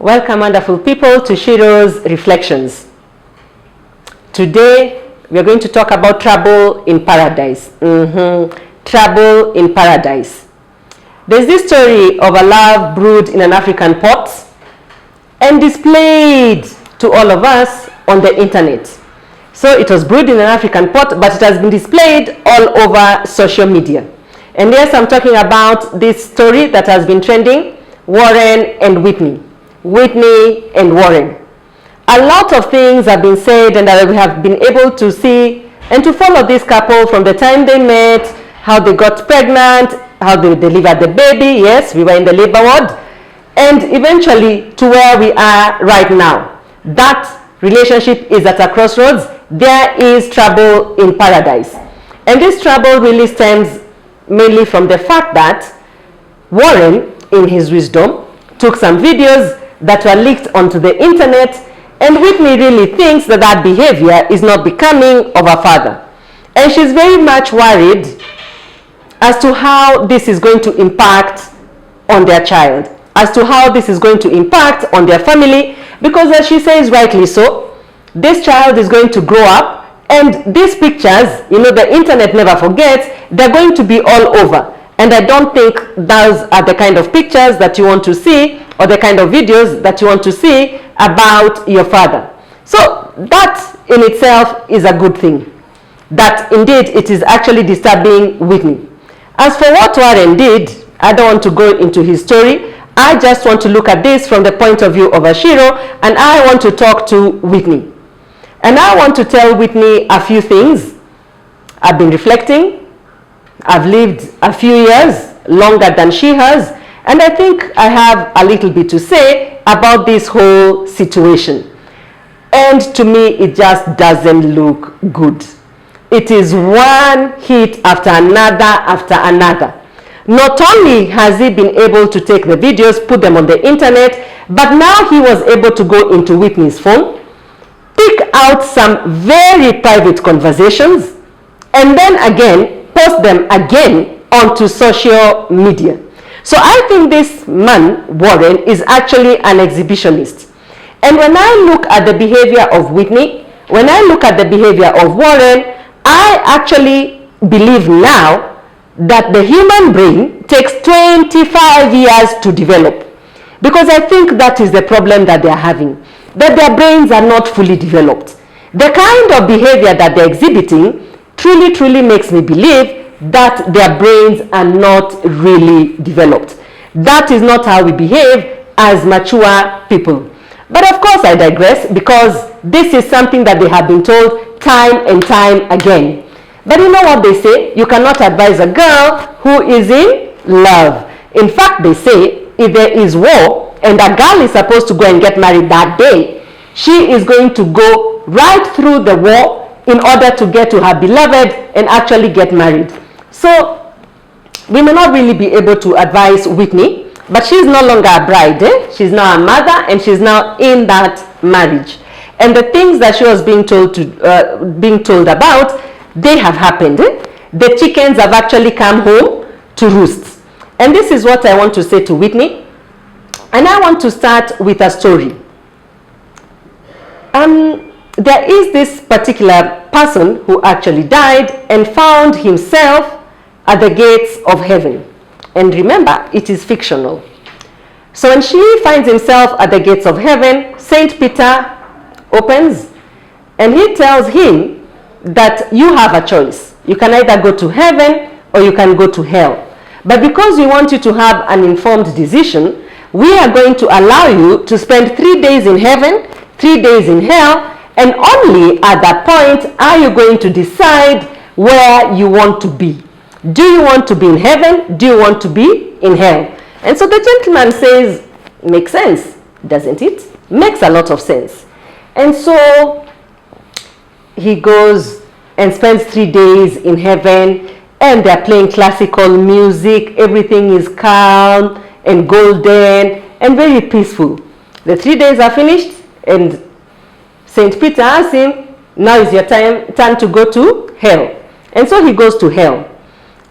Welcome, wonderful people, to Sheroes Reflections. Today, we are going to talk about trouble in paradise. Trouble in paradise. There's this story of a love brewed in an African pot and displayed to all of us on the internet. So it was brewed in an African pot, but it has been displayed all over social media. And yes, I'm talking about this story that has been trending, Warren and Whitney. Whitney and Warren. A lot of things have been said, and we have been able to see and to follow this couple from the time they met, how they got pregnant, how they delivered the baby. Yes, we were in the labor ward, and eventually to where we are right now. That relationship is at a crossroads. There is trouble in paradise. And this trouble really stems mainly from the fact that Warren, in his wisdom, took some videos that were leaked onto the internet, and Whitney really thinks that that behavior is not becoming of a father. And she's very much worried as to how this is going to impact on their child, as to how this is going to impact on their family, because as she says rightly so, this child is going to grow up, and these pictures, the internet never forgets, they're going to be all over. And I don't think those are the kind of pictures that you want to see, or the kind of videos that you want to see about your father. So that in itself is a good thing, that indeed it is actually disturbing Whitney. As for what Warren did, I don't want to go into his story. I just want to look at this from the point of view of a Shero, and I want to talk to Whitney. And I want to tell Whitney a few things. I've been reflecting. I've lived a few years longer than she has, and I think I have a little bit to say about this whole situation. And to me, it just doesn't look good. It is one hit after another after another. Not only has he been able to take the videos, put them on the internet, but now he was able to go into Whitney's phone, pick out some very private conversations, and then again post them again onto social media. So I think this man, Warren, is actually an exhibitionist. And when I look at the behavior of Whitney, when I look at the behavior of Warren, I actually believe now that the human brain takes 25 years to develop. Because I think that is the problem that they are having, that their brains are not fully developed. The kind of behavior that they're exhibiting truly makes me believe that their brains are not really developed. That is not how we behave as mature people. But of course I digress, because this is something that they have been told time and time again. But you know what they say? You cannot advise a girl who is in love. In fact, they say if there is war and a girl is supposed to go and get married that day, she is going to go right through the war in order to get to her beloved and actually get married. So we may not really be able to advise Whitney, but she's no longer a bride. She's now a mother, and she's now in that marriage. And the things that she was being told about, they have happened. The chickens have actually come home to roost. And this is what I want to say to Whitney. And I want to start with a story. There is this particular person who actually died and found himself at the gates of heaven. And remember, it is fictional. So when she finds himself at the gates of heaven, Saint Peter opens and he tells him that you have a choice. You can either go to heaven or you can go to hell. But because we want you to have an informed decision, we are going to allow you to spend 3 days in heaven, 3 days in hell, and only at that point are you going to decide where you want to be. Do you want to be in heaven? Do you want to be in hell? And so the gentleman says, makes sense, doesn't it? Makes a lot of sense. And so he goes and spends 3 days in heaven, and they're playing classical music. Everything is calm and golden and very peaceful. The 3 days are finished, and Saint Peter asks him, now is your turn to go to hell. And so he goes to hell.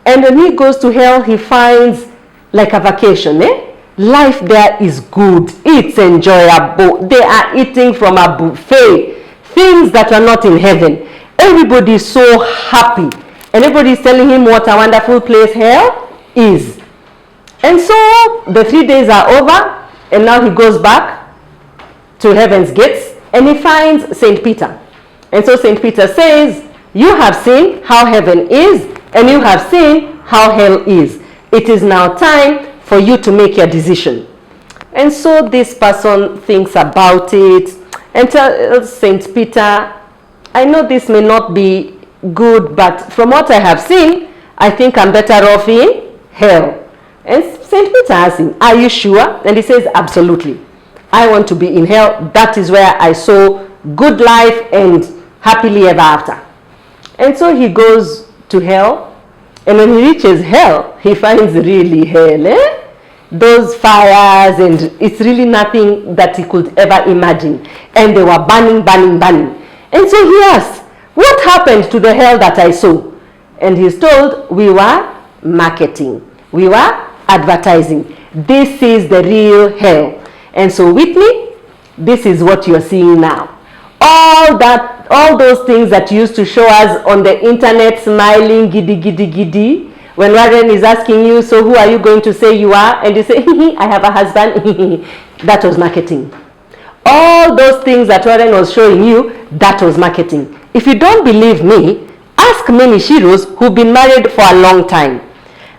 And when he goes to hell, he finds like a vacation, Life there is good. It's enjoyable. They are eating from a buffet. Things that are not in heaven. Everybody is so happy. And everybody is telling him what a wonderful place hell is. And so the 3 days are over. And now he goes back to heaven's gates. And he finds St. Peter. And so St. Peter says, you have seen how heaven is. And you have seen how hell is. It is now time for you to make your decision. And so this person thinks about it and tells St. Peter, I know this may not be good, but from what I have seen, I think I'm better off in hell. And St. Peter asks him, are you sure? And he says, absolutely. I want to be in hell. That is where I saw good life and happily ever after. And so he goes to hell. And when he reaches hell, he finds really hell. Those fires, and it's really nothing that he could ever imagine. And they were burning, burning, burning. And so he asks, what happened to the hell that I saw? And he's told, we were marketing. We were advertising. This is the real hell. And so Whitney, this is what you're seeing now. All those things that used to show us on the internet, smiling, giddy, giddy, giddy. When Warren is asking you, so who are you going to say you are? And you say, I have a husband. That was marketing. All those things that Warren was showing you, that was marketing. If you don't believe me, ask many Sheroes who've been married for a long time.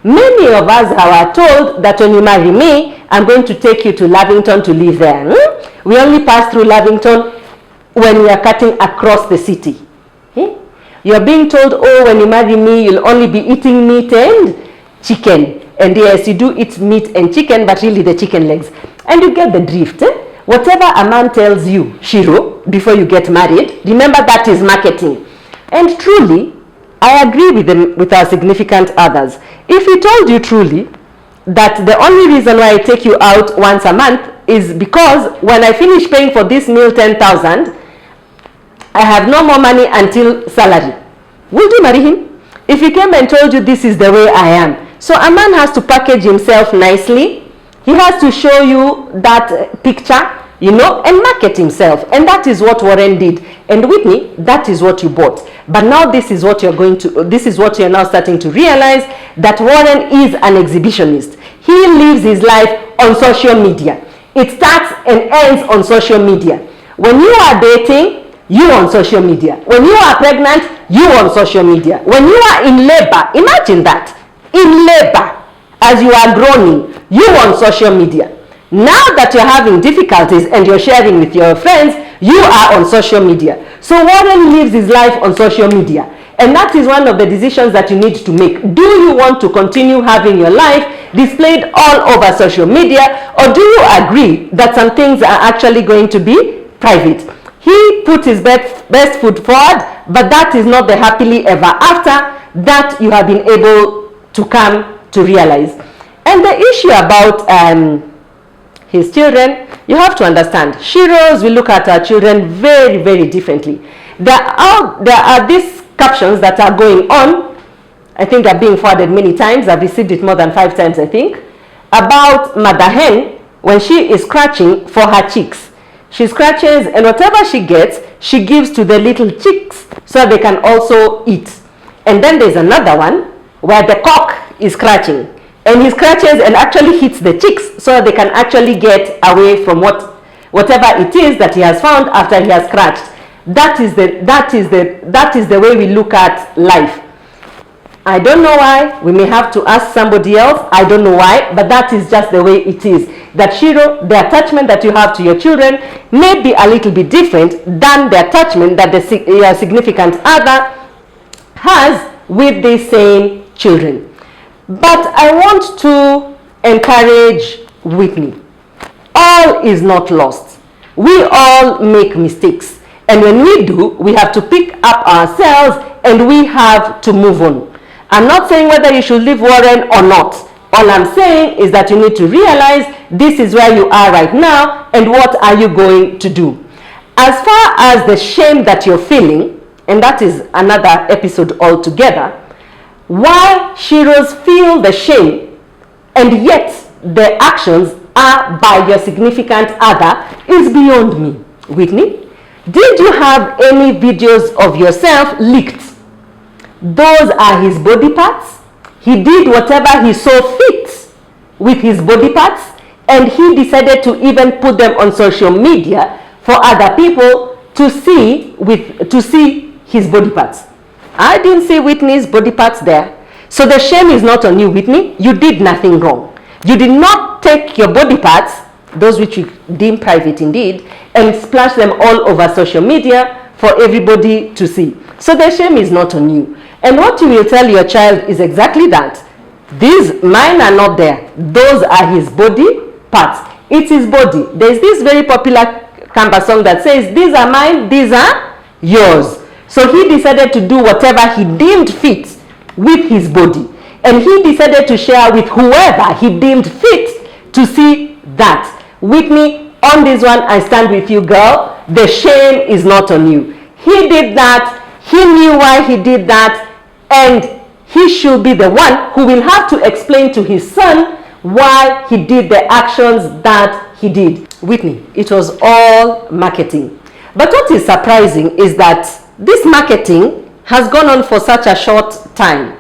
Many of us are told that when you marry me, I'm going to take you to Lavington to live there. We only pass through Lavington when we are cutting across the city. You're being told, oh, when you marry me, you'll only be eating meat and chicken. And yes, you do eat meat and chicken, but really the chicken legs. And you get the drift. Whatever a man tells you, Shero, before you get married, remember that is marketing. And truly, I agree with our significant others. If he told you truly that the only reason why I take you out once a month is because when I finish paying for this meal 10,000, I have no more money until salary, would you marry him? If he came and told you this is the way I am. So a man has to package himself nicely. He has to show you that picture, and market himself. And that is what Warren did. And Whitney, that is what you bought. But now this is what you're now starting to realize, that Warren is an exhibitionist. He lives his life on social media. It starts and ends on social media. When you are dating, you on social media. When you are pregnant, you on social media. When you are in labor, imagine that. In labor, as you are groaning, you on social media. Now that you're having difficulties and you're sharing with your friends, you are on social media. So Warren lives his life on social media. And that is one of the decisions that you need to make. Do you want to continue having your life displayed all over social media, or do you agree that some things are actually going to be private? He put his best foot forward, but that is not the happily ever after that you have been able to come to realize. And the issue about his children, you have to understand, Sheroes, we look at our children very, very differently. There are these captions that are going on. I think they're being forwarded many times. I've received it more than 5 times, I think, about Mother Hen when she is scratching for her chicks. She scratches, and whatever she gets, she gives to the little chicks so they can also eat. And then there's another one where the cock is scratching, and he scratches and actually hits the chicks so they can actually get away from whatever it is that he has found after he has scratched. That is the way we look at life. I don't know why. We may have to ask somebody else. I don't know why, but that is just the way it is. That Shero, the attachment that you have to your children may be a little bit different than the attachment that your significant other has with the same children. But I want to encourage Whitney. All is not lost. We all make mistakes. And when we do, we have to pick up ourselves and we have to move on. I'm not saying whether you should leave Warren or not. All I'm saying is that you need to realize this is where you are right now and what are you going to do. As far as the shame that you're feeling, and that is another episode altogether, why Sheroes feel the shame and yet the actions are by your significant other is beyond me. Whitney, did you have any videos of yourself leaked? Those are his body parts. He did whatever he saw fit with his body parts, and he decided to even put them on social media for other people to see his body parts. I didn't see Whitney's body parts there. So the shame is not on you, Whitney. You did nothing wrong. You did not take your body parts, those which you deem private indeed, and splash them all over social media for everybody to see. So the shame is not on you. And what you will tell your child is exactly that. These, mine are not there. Those are his body parts. It's his body. There's this very popular Kamba song that says, these are mine, these are yours. So he decided to do whatever he deemed fit with his body. And he decided to share with whoever he deemed fit to see that. Whitney, on this one, I stand with you, girl. The shame is not on you. He did that. He knew why he did that. And he should be the one who will have to explain to his son why he did the actions that he did. Whitney, it was all marketing. But what is surprising is that this marketing has gone on for such a short time.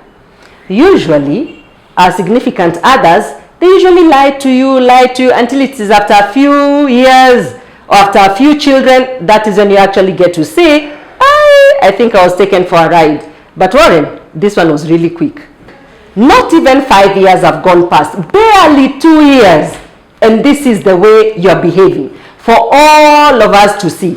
Usually, our significant others, they usually lie to you until it is after a few years or after a few children, that is when you actually get to say, I think I was taken for a ride. But Warren, this one was really quick. Not even 5 years have gone past, barely 2 years. And this is the way you're behaving for all of us to see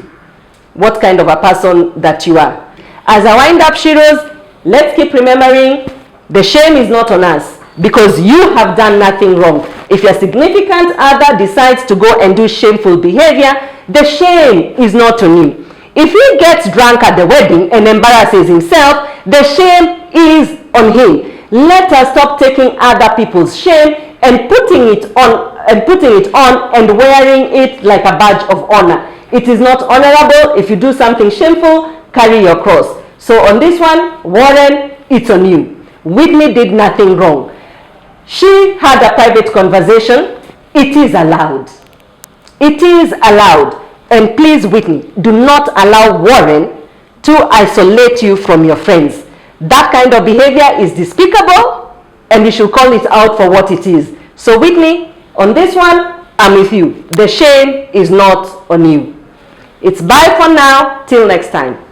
what kind of a person that you are. As I wind up, Sheroes, let's keep remembering the shame is not on us because you have done nothing wrong. If your significant other decides to go and do shameful behavior, the shame is not on you. If he gets drunk at the wedding and embarrasses himself, the shame is on him. Let us stop taking other people's shame and putting it on and wearing it like a badge of honor. It is not honorable. If you do something shameful, carry your cross. So on this one, Warren, it's on you. Whitney did nothing wrong. She had a private conversation. It is allowed. It is allowed. And please, Whitney, do not allow Warren to isolate you from your friends. That kind of behavior is despicable, and you should call it out for what it is. So Whitney, on this one, I'm with you. The shame is not on you. It's bye for now. Till next time.